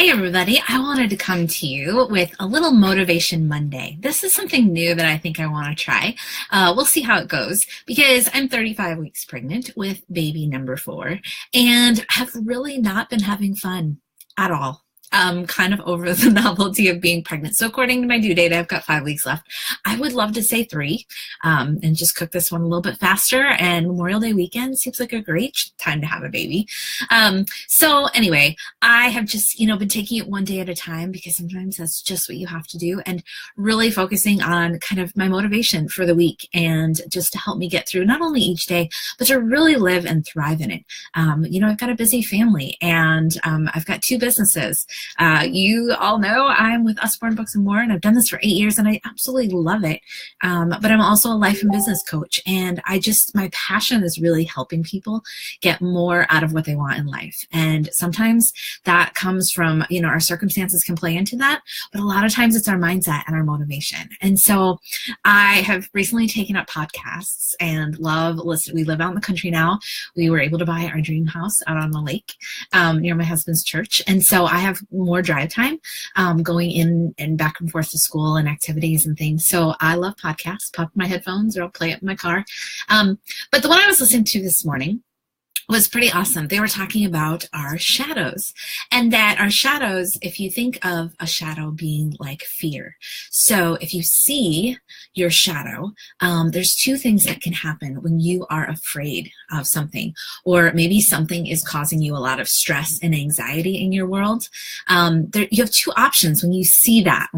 Hey everybody, I wanted to come to you with a little Motivation Monday. This is something new that I think I want to try. We'll see how it goes because I'm 35 weeks pregnant with baby number 4 and have really not been having fun at all. Kind of over the novelty of being pregnant. So according to my due date, I've got 5 weeks left. I would love to say 3 and just cook this one a little bit faster. And Memorial Day weekend seems like a great time to have a baby. So anyway, I have just, been taking it one day at a time because sometimes that's just what you have to do, and really focusing on kind of my motivation for the week and just to help me get through not only each day, but to really live and thrive in it. I've got a busy family and I've got 2 businesses. You all know I'm with Usborne Books and More, and I've done this for 8 years, and I absolutely love it. But I'm also a life and business coach, and my passion is really helping people get more out of what they want in life. And sometimes that comes from, our circumstances can play into that, but a lot of times it's our mindset and our motivation. And so I have recently taken up podcasts and love listening. We live out in the country now. We were able to buy our dream house out on the lake near my husband's church. And so I have more drive time going in and back and forth to school and activities and things. So I love podcasts, pop my headphones, or I'll play it in my car. But the one I was listening to this morning was pretty awesome. They were talking about our shadows, and that our shadows, if you think of a shadow being like fear. So if you see your shadow, there's 2 things that can happen when you are afraid of something, or maybe something is causing you a lot of stress and anxiety in your world. You have 2 options when you see that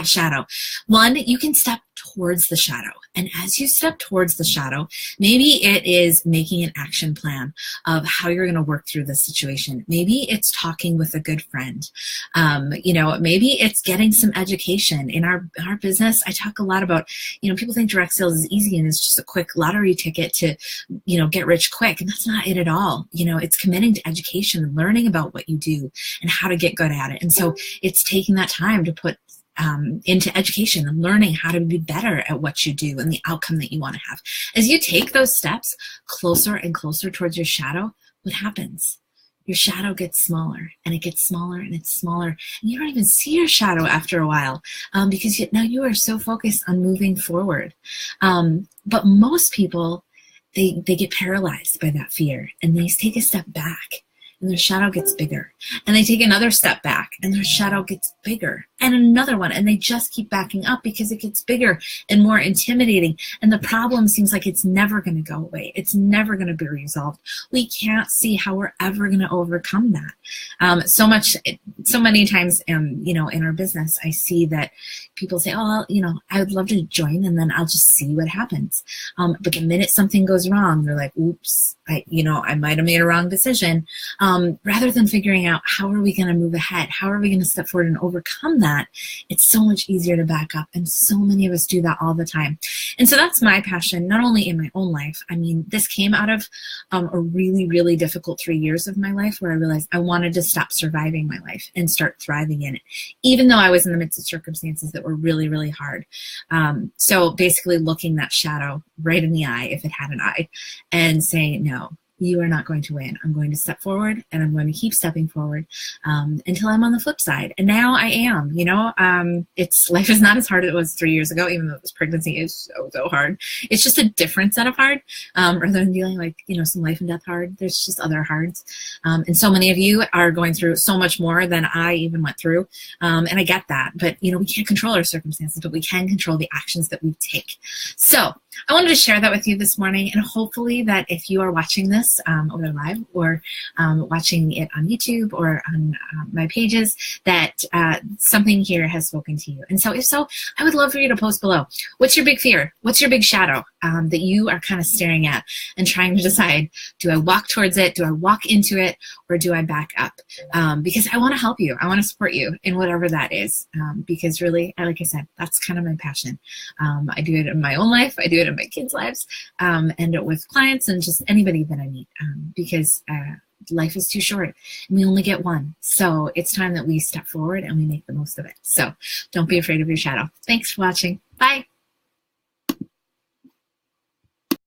shadow. One, you can step towards the shadow. And as you step towards the shadow, maybe it is making an action plan of how you're going to work through this situation. Maybe it's talking with a good friend. Maybe it's getting some education. In our business, I talk a lot about, people think direct sales is easy and it's just a quick lottery ticket to, get rich quick. And that's not it at all. It's committing to education and learning about what you do and how to get good at it. And so it's taking that time to put into education and learning how to be better at what you do and the outcome that you want to have. As you take those steps closer and closer towards your shadow, what happens? Your shadow gets smaller, and it gets smaller, and it's smaller, and you don't even see your shadow after a while because now you are so focused on moving forward. But most people, they get paralyzed by that fear, and they take a step back, and their shadow gets bigger. And they take another step back, and their shadow gets bigger. And another one, and they just keep backing up because it gets bigger and more intimidating. And the problem seems like it's never going to go away. It's never going to be resolved. We can't see how we're ever going to overcome that. So many times, in our business, I see that people say, oh, I would love to join, and then I'll just see what happens. But the minute something goes wrong, they're like, oops, I might have made a wrong decision. Rather than figuring out how are we going to move ahead, how are we going to step forward and overcome that, it's so much easier to back up. And so many of us do that all the time. And so that's my passion, not only in my own life. This came out of a really, really difficult 3 years of my life where I realized I wanted to stop surviving my life and start thriving in it, even though I was in the midst of circumstances that were really, really hard. So basically looking that shadow right in the eye, if it had an eye, and saying, no, you are not going to win. I'm going to step forward, and I'm going to keep stepping forward until I'm on the flip side. And now I am, life is not as hard as it was 3 years ago, even though this pregnancy is so hard. It's just a different set of hard, rather than dealing like, some life and death hard. There's just other hards. And so many of you are going through so much more than I even went through. And I get that, but we can't control our circumstances, but we can control the actions that we take. So I wanted to share that with you this morning, and hopefully that if you are watching this over live or watching it on YouTube or on my pages, that something here has spoken to you. And so if so, I would love for you to post below. What's your big fear? What's your big shadow that you are kind of staring at and trying to decide, do I walk towards it? Do I walk into it? Or do I back up? Because I want to help you. I want to support you in whatever that is. Because really, like I said, that's kind of my passion. I do it in my own life. I do it in my kids' lives, and with clients and just anybody that I meet, because life is too short and we only get one. So it's time that we step forward and we make the most of it. So don't be afraid of your shadow. Thanks for watching. Bye.